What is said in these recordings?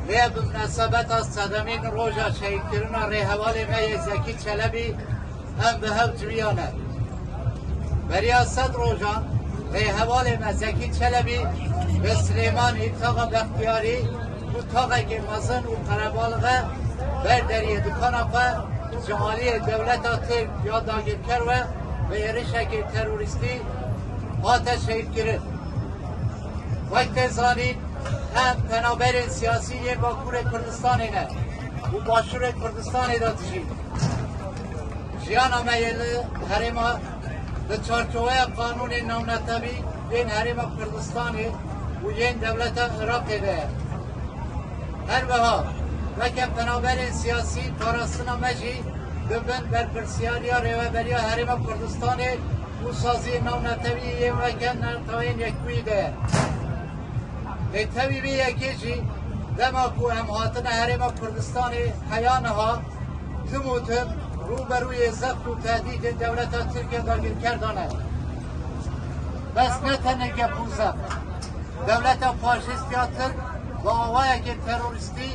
ve bu münasebet az sademین روژا شهیدکردن ریحوال می زکی چلبی هم به هم جویانه و ریاست روژان ریحوال می زکی چلبی به سلیمانی تاقا بختیاری و تاقا گمازن و قربالغه برداری دکان اپا جمالی دولت ترک یا داگیر کر و یری شکل تروریستی آتش شهیدکردن وقت زانید هم پنابر سیاسی باکور کردستان نه و باشور کردستان را تشید جیان آمیل حرما به چارچوه قانون نامنطبی بین حرم کردستان و این دولت عراق ده هر بها وکم پنابر سیاسی پاراستنا مجی ببند بر پرسیاریا ریوبریا حرم کردستان و سازی نامنطبی وکم نرتاین یکوی ده به طبیبی یکیجی دماکو امهاتن حرم کردستان حیانها تموتم روبروی ضبط و تهدید دولت ترکیه داگیر کردانه بس نتنه گپوزم دولت فاشیستی ترک با آوای که تروریستی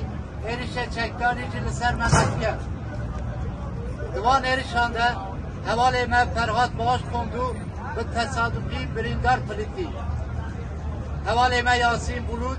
ایریش چکدانی جلسر ممت کرد دوان ایریشانده حواله من فرهاد باش کندو به تصادفی بریندار پلیتی حواله ما یاسین بلود